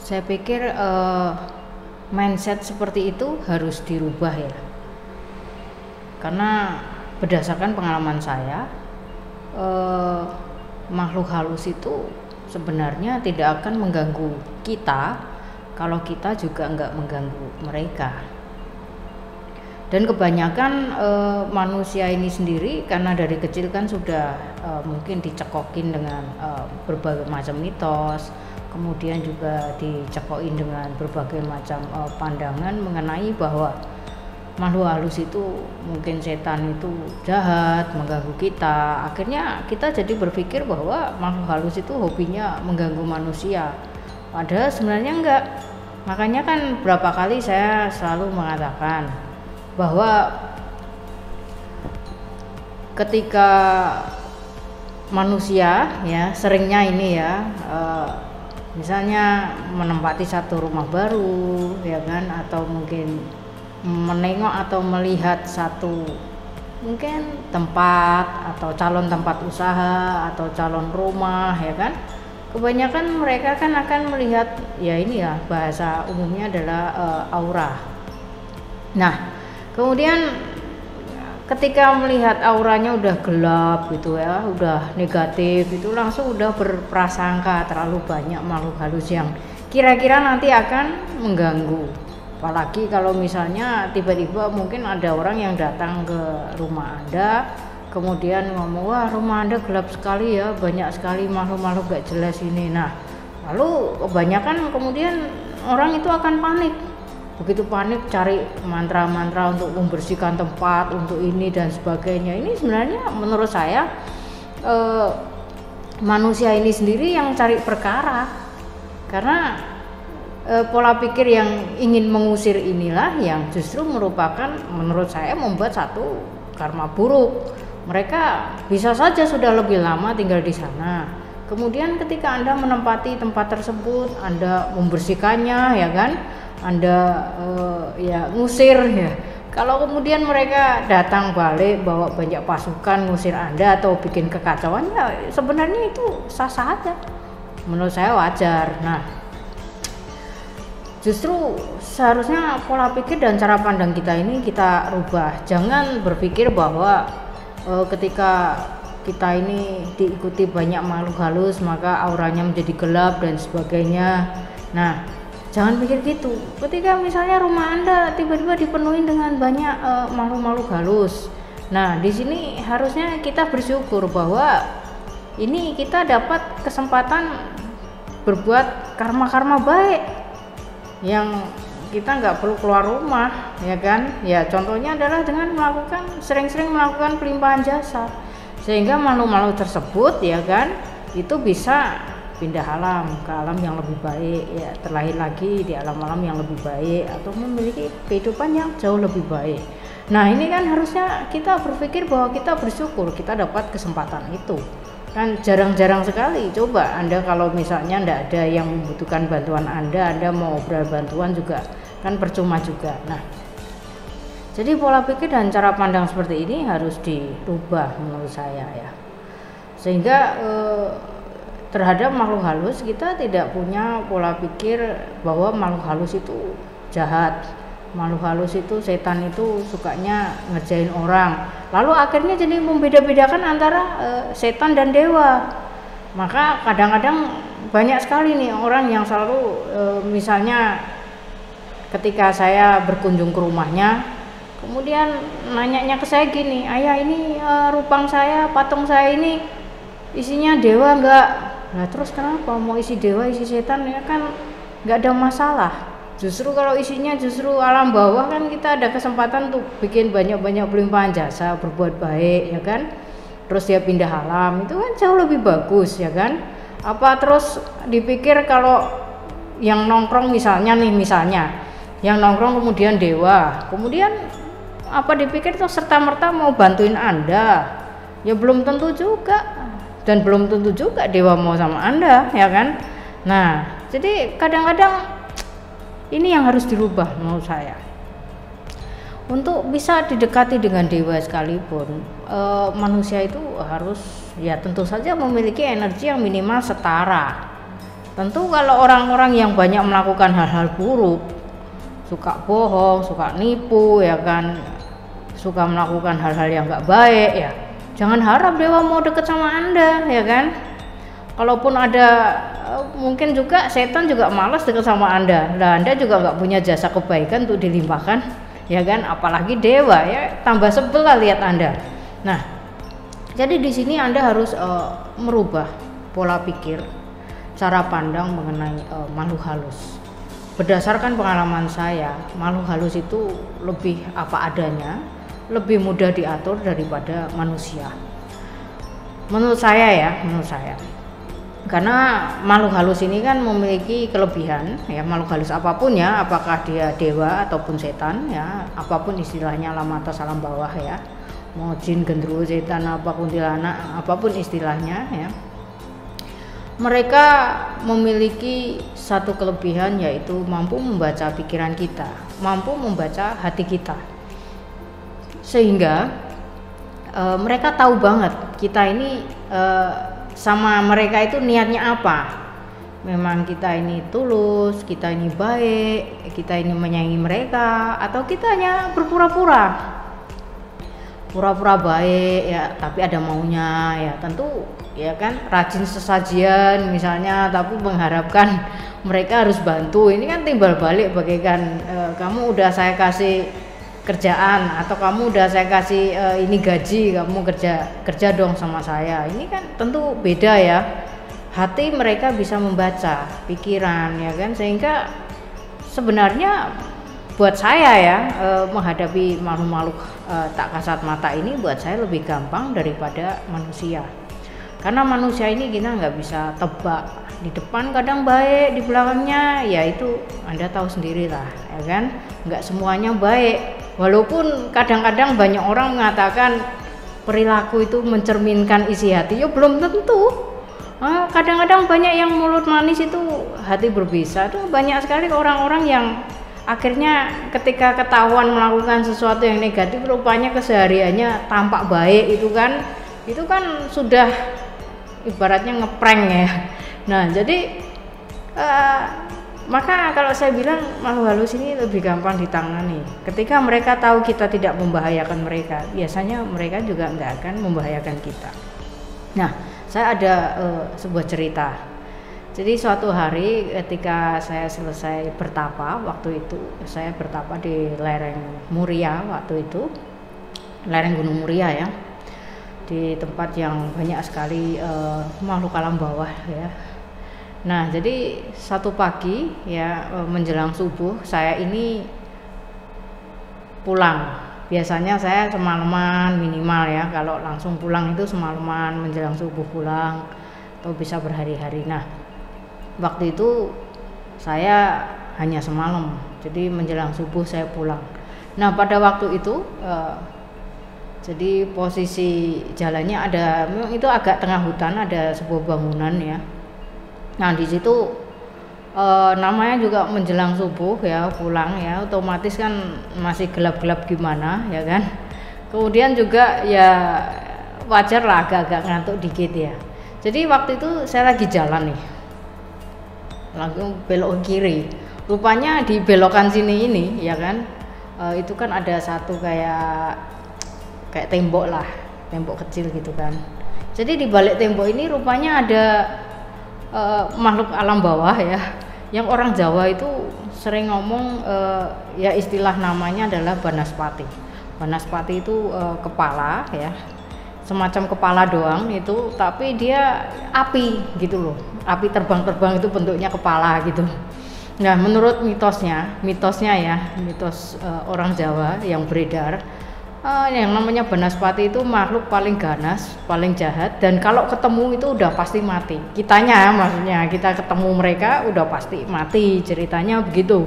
Saya pikir mindset seperti itu harus dirubah ya. Karena berdasarkan pengalaman saya, makhluk halus itu sebenarnya tidak akan mengganggu kita kalau kita juga nggak mengganggu mereka. Dan kebanyakan manusia ini sendiri karena dari kecil kan sudah mungkin dicekokin dengan berbagai macam mitos, kemudian juga dicekokin dengan berbagai macam pandangan mengenai bahwa makhluk halus itu mungkin setan itu jahat, mengganggu kita. Akhirnya kita jadi berpikir bahwa makhluk halus itu hobinya mengganggu manusia, padahal sebenarnya enggak. Makanya kan berapa kali saya selalu mengatakan bahwa ketika manusia ya seringnya ini ya misalnya menempati satu rumah baru ya kan, atau mungkin menengok atau melihat satu mungkin tempat atau calon tempat usaha atau calon rumah ya kan, kebanyakan mereka kan akan melihat ya ini ya bahasa umumnya adalah aura. Nah kemudian ketika melihat auranya udah gelap gitu ya, udah negatif, itu langsung udah berprasangka terlalu banyak makhluk halus yang kira-kira nanti akan mengganggu. Apalagi kalau misalnya tiba-tiba mungkin ada orang yang datang ke rumah Anda, kemudian ngomong, wah rumah Anda gelap sekali ya, banyak sekali makhluk-makhluk gak jelas ini. Nah lalu kebanyakan kemudian orang itu akan panik. Begitu panik cari mantra-mantra untuk membersihkan tempat, untuk ini dan sebagainya. Ini sebenarnya menurut saya manusia ini sendiri yang cari perkara, karena pola pikir yang ingin mengusir inilah yang justru merupakan menurut saya membuat satu karma buruk. Mereka bisa saja sudah lebih lama tinggal di sana, kemudian ketika Anda menempati tempat tersebut, Anda membersihkannya ya kan, Anda ya ngusir ya. Kalau kemudian mereka datang balik bawa banyak pasukan ngusir Anda atau bikin kekacauan, ya sebenarnya itu sah-sah aja. Menurut saya wajar. Nah, justru seharusnya pola pikir dan cara pandang kita ini kita rubah. Jangan berpikir bahwa ketika kita ini diikuti banyak makhluk halus maka auranya menjadi gelap dan sebagainya. Nah, jangan pikir gitu. Ketika misalnya rumah Anda tiba-tiba dipenuhi dengan banyak makhluk-makhluk halus, nah di sini harusnya kita bersyukur bahwa ini kita dapat kesempatan berbuat karma-karma baik yang kita nggak perlu keluar rumah ya kan. Ya contohnya adalah dengan sering-sering melakukan pelimpahan jasa, sehingga makhluk-makhluk tersebut ya kan itu bisa pindah alam ke alam yang lebih baik ya, terlahir lagi di alam-alam yang lebih baik atau memiliki kehidupan yang jauh lebih baik. Nah ini kan harusnya kita berpikir bahwa kita bersyukur kita dapat kesempatan itu. Kan jarang-jarang sekali. Coba Anda kalau misalnya tidak ada yang membutuhkan bantuan Anda mau obrol bantuan juga kan percuma juga. Nah jadi pola pikir dan cara pandang seperti ini harus dirubah menurut saya ya, sehingga terhadap makhluk halus kita tidak punya pola pikir bahwa makhluk halus itu jahat, makhluk halus itu setan itu sukanya ngerjain orang, lalu akhirnya jadi membeda-bedakan antara setan dan dewa. Maka kadang-kadang banyak sekali nih orang yang selalu misalnya ketika saya berkunjung ke rumahnya, kemudian nanyanya ke saya gini, ayah ini rupang saya, patung saya ini isinya dewa enggak? Nah terus kenapa mau isi dewa isi setan ya kan nggak ada masalah. Justru kalau isinya justru alam bawah kan kita ada kesempatan untuk bikin banyak-banyak pelimpahan jasa, berbuat baik ya kan, terus dia pindah alam, itu kan jauh lebih bagus ya kan. Apa terus dipikir kalau yang nongkrong misalnya yang nongkrong kemudian dewa, kemudian apa dipikir tuh serta-merta mau bantuin Anda? Ya belum tentu juga. Dan belum tentu juga dewa mau sama Anda ya kan. Nah jadi kadang-kadang ini yang harus dirubah menurut saya. Untuk bisa didekati dengan dewa sekalipun manusia itu harus ya tentu saja memiliki energi yang minimal setara Tentu kalau orang-orang yang banyak melakukan hal-hal buruk, suka bohong, suka nipu, ya kan, suka melakukan hal-hal yang nggak baik, ya jangan harap dewa mau deket sama Anda, ya kan. Kalaupun ada, mungkin juga setan juga malas deket sama Anda. Nah, Anda juga nggak punya jasa kebaikan untuk dilimpahkan, ya kan. Apalagi dewa, ya tambah sebel lah lihat Anda. Nah, jadi di sini Anda harus merubah pola pikir, cara pandang mengenai makhluk halus. Berdasarkan pengalaman saya, makhluk halus itu lebih apa adanya, lebih mudah diatur daripada manusia. Menurut saya ya, menurut saya. Karena makhluk halus ini kan memiliki kelebihan, ya, makhluk halus apapun ya, apakah dia dewa ataupun setan, ya, apapun istilahnya, alam atas alam bawah, ya, mau jin, gendruwo, setan, apa kuntilanak, apapun istilahnya, ya, mereka memiliki satu kelebihan, yaitu mampu membaca pikiran kita, mampu membaca hati kita, sehingga mereka tahu banget kita ini sama mereka itu niatnya apa. Memang kita ini tulus, kita ini baik, kita ini menyayangi mereka, atau kita hanya berpura-pura baik, ya, tapi ada maunya, ya, tentu, ya kan, rajin sesajian misalnya, tapi mengharapkan mereka harus bantu. Ini kan timbal balik bagaikan kamu udah saya kasih kerjaan, atau kamu udah saya kasih ini gaji, kamu kerja dong sama saya. Ini kan tentu beda ya. Hati mereka bisa membaca pikiran, ya kan, sehingga sebenarnya buat saya ya, menghadapi makhluk-makhluk tak kasat mata ini buat saya lebih gampang daripada manusia. Karena manusia ini kita nggak bisa tebak, di depan kadang baik, di belakangnya ya itu Anda tahu sendiri lah, ya kan, nggak semuanya baik. Walaupun kadang-kadang banyak orang mengatakan perilaku itu mencerminkan isi hati, ya belum tentu. Kadang-kadang banyak yang mulut manis itu hati berbisa. Itu banyak sekali orang-orang yang akhirnya ketika ketahuan melakukan sesuatu yang negatif, rupanya kesehariannya tampak baik, itu kan sudah ibaratnya ngeprank ya. Nah, jadi maka kalau saya bilang makhluk halus ini lebih gampang ditangani. Ketika mereka tahu kita tidak membahayakan mereka, biasanya mereka juga nggak akan membahayakan kita. Nah, saya ada sebuah cerita. Jadi suatu hari ketika saya selesai bertapa, waktu itu saya bertapa di lereng Muria, waktu itu lereng Gunung Muria ya, di tempat yang banyak sekali makhluk alam bawah ya. Nah, jadi satu pagi ya, menjelang subuh saya ini pulang. Biasanya saya semalaman minimal ya, kalau langsung pulang itu semalaman menjelang subuh pulang, atau bisa berhari-hari. Nah, waktu itu saya hanya semalam, jadi menjelang subuh saya pulang. Nah, pada waktu itu jadi posisi jalannya ada, memang itu agak tengah hutan, ada sebuah bangunan ya. Nah, di situ namanya juga menjelang subuh ya, pulang ya, otomatis kan masih gelap-gelap gimana ya kan. Kemudian juga ya wajar lah agak-agak ngantuk dikit ya. Jadi waktu itu saya lagi jalan nih, langsung belok kiri. Rupanya di belokan sini ini ya kan, itu kan ada satu kayak tembok lah, tembok kecil gitu kan. Jadi di balik tembok ini rupanya ada makhluk alam bawah ya, yang orang Jawa itu sering ngomong ya istilah namanya adalah Banaspati. Banaspati itu kepala ya, semacam kepala doang itu, tapi dia api gitu loh, api terbang-terbang itu bentuknya kepala gitu. Nah, menurut mitosnya ya, mitos orang Jawa yang beredar, yang namanya Banaspati itu makhluk paling ganas, paling jahat, dan kalau ketemu itu udah pasti mati. Kitanya maksudnya, kita ketemu mereka udah pasti mati, ceritanya begitu.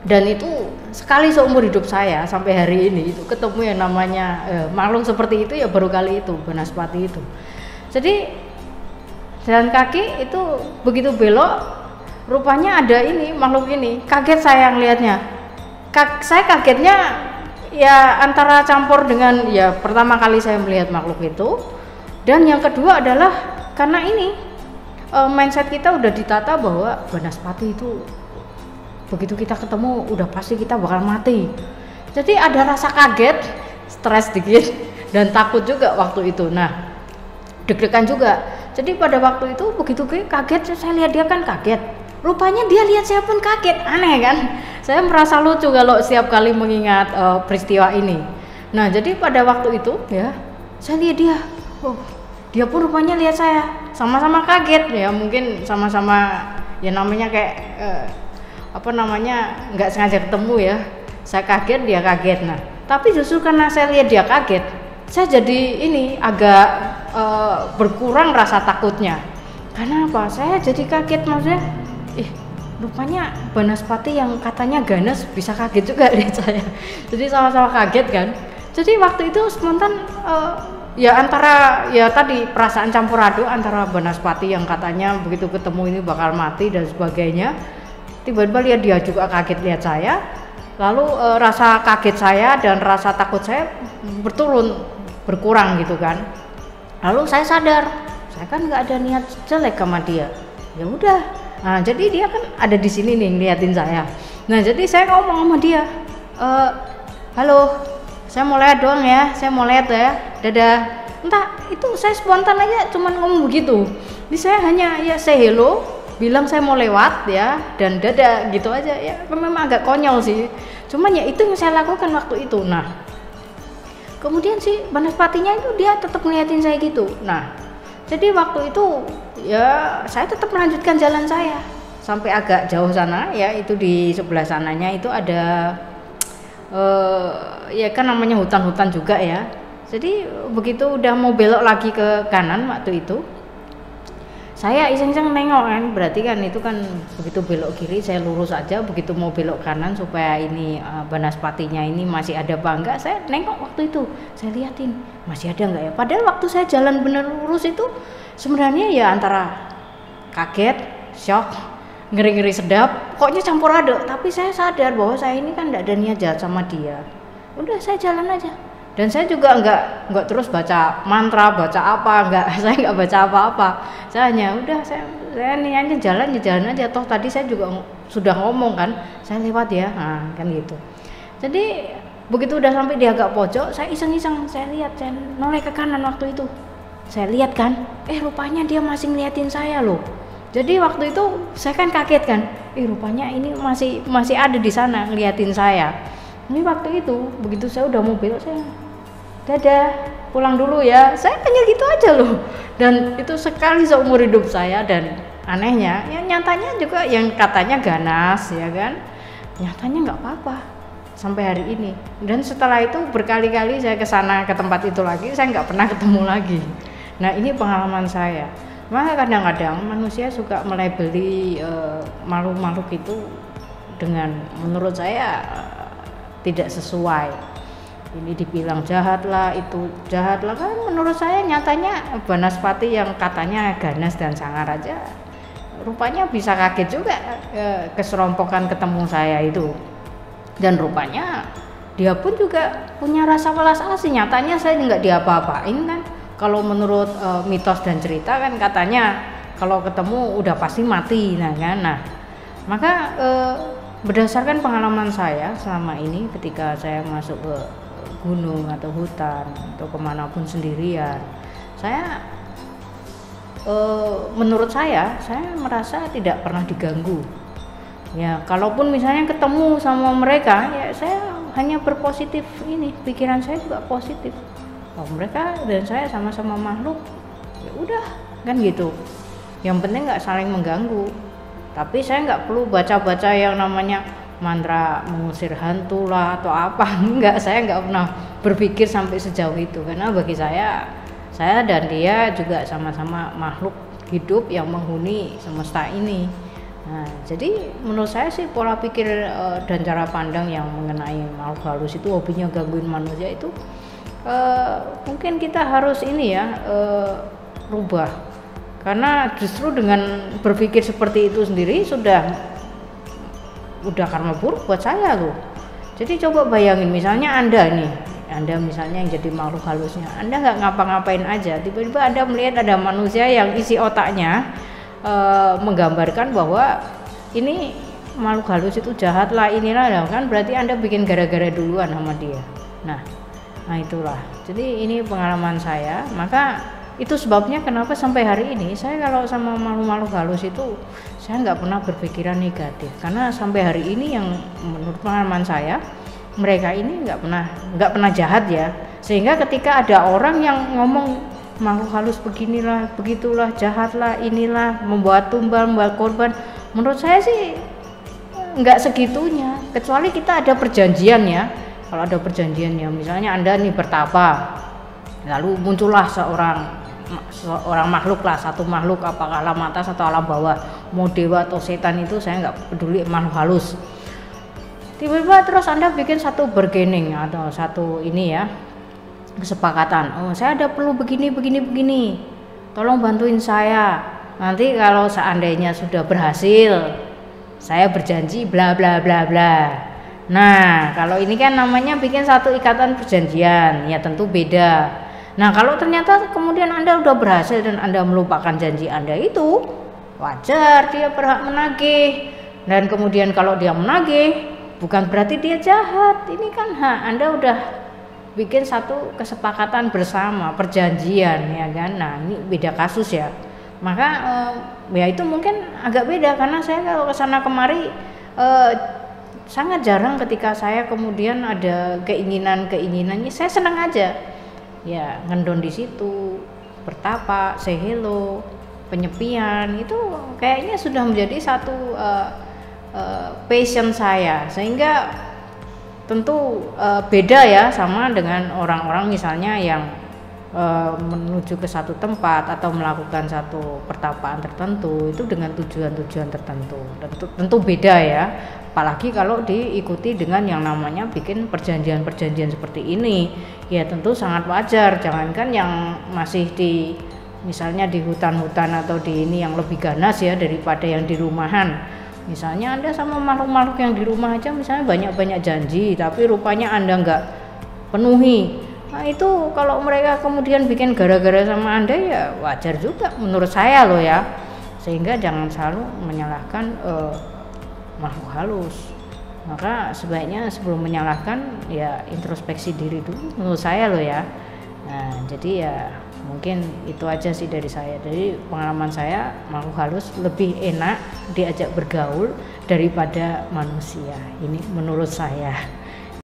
Dan itu sekali seumur hidup saya sampai hari ini itu ketemu yang namanya makhluk seperti itu ya baru kali itu, Banaspati itu. Jadi jalan kaki itu begitu belok, rupanya ada ini makhluk ini. Kaget saya ngelihatnya. Saya kagetnya ya antara campur dengan ya pertama kali saya melihat makhluk itu, dan yang kedua adalah karena ini mindset kita udah ditata bahwa Banaspati itu begitu kita ketemu udah pasti kita bakal mati. Jadi ada rasa kaget, stres dikit, dan takut juga waktu itu. Nah, deg-degan juga. Jadi pada waktu itu begitu kaget, saya lihat dia kan kaget. Rupanya dia lihat saya pun kaget, aneh kan? Saya merasa lucu kalau setiap kali mengingat peristiwa ini. Nah, jadi pada waktu itu ya, saya lihat dia, dia pun rupanya lihat saya, sama-sama kaget ya, mungkin sama-sama ya namanya kayak nggak sengaja ketemu ya. Saya kaget, dia kaget. Nah, tapi justru karena saya lihat dia kaget, saya jadi ini agak berkurang rasa takutnya. Karena apa? Saya jadi kaget, maksudnya, rupanya Banaspati yang katanya ganas bisa kaget juga lihat saya. Jadi sama-sama kaget kan. Jadi waktu itu spontan ya antara ya tadi perasaan campur aduk antara Banaspati yang katanya begitu ketemu ini bakal mati dan sebagainya. Tiba-tiba lihat dia juga kaget lihat saya. Lalu rasa kaget saya dan rasa takut saya berkurang gitu kan. Lalu saya sadar, saya kan nggak ada niat jelek sama dia. Ya udah. Nah, jadi dia kan ada di sini nih ngeliatin saya. Nah, jadi saya ngomong sama dia, halo, saya mau lihat doang ya, saya mau lihat ya, dadah. Entah, itu saya spontan aja cuman ngomong begitu. Jadi saya hanya ya say hello, bilang saya mau lewat ya, dan dadah gitu aja. Ya memang agak konyol sih, cuman ya itu yang saya lakukan waktu itu. Nah, kemudian si Banaspatinya itu dia tetap ngeliatin saya gitu. Nah, jadi waktu itu ya saya tetap melanjutkan jalan saya sampai agak jauh sana ya, itu di sebelah sananya itu ada ya kan namanya hutan-hutan juga ya. Jadi begitu udah mau belok lagi ke kanan waktu itu, saya iseng-iseng nengok kan, berarti kan itu kan begitu belok kiri saya lurus aja, begitu mau belok kanan supaya ini Banaspatinya ini masih ada apa enggak, saya nengok waktu itu, saya liatin masih ada enggak ya. Padahal waktu saya jalan bener lurus itu sebenarnya ya antara kaget, shock, ngeri-ngeri sedap, pokoknya campur aduk. Tapi saya sadar bahwa saya ini kan enggak ada niat jahat sama dia. Udah saya jalan aja. Dan saya juga enggak terus baca mantra, baca apa, saya enggak baca apa-apa. Saya hanya udah saya niatnya jalan aja. Toh tadi saya juga sudah ngomong kan, saya lewat ya, kan gitu. Jadi begitu udah sampai di agak pojok, saya iseng-iseng, saya lihat, saya noleh ke kanan waktu itu. Saya lihat kan, rupanya dia masih ngeliatin saya loh. Jadi waktu itu saya kan kaget kan, rupanya ini masih ada di sana ngeliatin saya. Ini waktu itu begitu saya udah mau belok, saya dadah, pulang dulu ya, saya hanya gitu aja loh. Dan itu sekali seumur hidup saya, dan anehnya ya nyatanya juga yang katanya ganas ya kan, nyatanya nggak apa-apa sampai hari ini. Dan setelah itu berkali-kali saya kesana ke tempat itu lagi, saya nggak pernah ketemu lagi. Nah, ini pengalaman saya. Maka kadang-kadang manusia suka melabeli makhluk-makhluk itu dengan menurut saya tidak sesuai. Ini dibilang jahat lah, itu jahat lah, kan menurut saya nyatanya Banaspati yang katanya ganas dan sangar aja rupanya bisa kaget juga keserompokan ketemu saya itu. Dan rupanya dia pun juga punya rasa welas asih, nyatanya saya nggak diapa-apain kan. Kalau menurut mitos dan cerita kan katanya kalau ketemu udah pasti mati, nah kan. Nah, maka berdasarkan pengalaman saya selama ini ketika saya masuk ke gunung atau hutan atau kemanapun sendirian, saya menurut saya merasa tidak pernah diganggu. Ya, kalaupun misalnya ketemu sama mereka, ya saya hanya berpositif ini, pikiran saya juga positif. Oh, mereka dan saya sama-sama makhluk, ya udah kan gitu. Yang penting nggak saling mengganggu. Tapi saya nggak perlu baca-baca yang namanya mantra mengusir hantu lah atau apa. Enggak, saya nggak pernah berpikir sampai sejauh itu, karena bagi saya dan dia juga sama-sama makhluk hidup yang menghuni semesta ini. Nah, jadi menurut saya sih pola pikir dan cara pandang yang mengenai makhluk halus itu hobinya gangguin manusia itu mungkin kita harus ini ya rubah, karena justru dengan berpikir seperti itu sendiri sudah karma buruk buat saya loh. Jadi coba bayangin misalnya Anda misalnya yang jadi makhluk halusnya, Anda nggak ngapa-ngapain aja, tiba-tiba Anda melihat ada manusia yang isi otaknya menggambarkan bahwa ini makhluk halus itu jahat lah, inilah kan berarti Anda bikin gara-gara duluan sama dia. Nah itulah, jadi ini pengalaman saya. Maka itu sebabnya kenapa sampai hari ini saya kalau sama makhluk-makhluk halus itu saya nggak pernah berpikiran negatif, karena sampai hari ini yang menurut pengalaman saya mereka ini nggak pernah jahat ya. Sehingga ketika ada orang yang ngomong makhluk halus beginilah, begitulah, jahatlah, inilah, membuat tumbal, membuat korban, menurut saya sih nggak segitunya, kecuali kita ada perjanjian ya. Kalau ada perjanjiannya, misalnya Anda nih bertapa, lalu muncullah seorang makhluk lah, satu makhluk, apakah alam atas atau alam bawah, mau dewa atau setan, itu saya nggak peduli, makhluk halus. Tiba-tiba terus Anda bikin satu bargaining atau satu ini ya, kesepakatan, saya ada perlu begini, tolong bantuin saya, nanti kalau seandainya sudah berhasil saya berjanji bla bla bla bla. Nah kalau ini kan namanya bikin satu ikatan perjanjian, ya tentu beda. Nah kalau ternyata kemudian Anda udah berhasil dan Anda melupakan janji Anda itu, wajar dia berhak menagih. Dan kemudian kalau dia menagih, bukan berarti dia jahat, ini kan hak Anda, udah bikin satu kesepakatan bersama, perjanjian ya kan. Nah ini beda kasus ya. Maka ya itu mungkin agak beda, karena saya kalau kesana kemari sangat jarang ketika saya kemudian ada keinginannya, saya senang aja ya ngendon di situ, bertapa, say hello, penyepian, itu kayaknya sudah menjadi satu passion saya. Sehingga tentu beda ya sama dengan orang-orang misalnya yang menuju ke satu tempat atau melakukan satu pertapaan tertentu itu dengan tujuan-tujuan tertentu. Tentu beda ya, apalagi kalau diikuti dengan yang namanya bikin perjanjian-perjanjian seperti ini, ya tentu sangat wajar. Jangankan yang masih di misalnya di hutan-hutan atau di ini yang lebih ganas ya daripada yang di rumahan. Misalnya Anda sama makhluk-makhluk yang di rumah aja misalnya banyak-banyak janji, tapi rupanya Anda nggak penuhi. Nah itu kalau mereka kemudian bikin gara-gara sama Anda, ya wajar juga menurut saya loh ya. Sehingga jangan selalu menyalahkan makhluk halus. Maka sebaiknya sebelum menyalahkan ya introspeksi diri dulu menurut saya loh ya. Nah jadi ya mungkin itu aja sih dari saya. Jadi pengalaman saya, makhluk halus lebih enak diajak bergaul daripada manusia, ini menurut saya.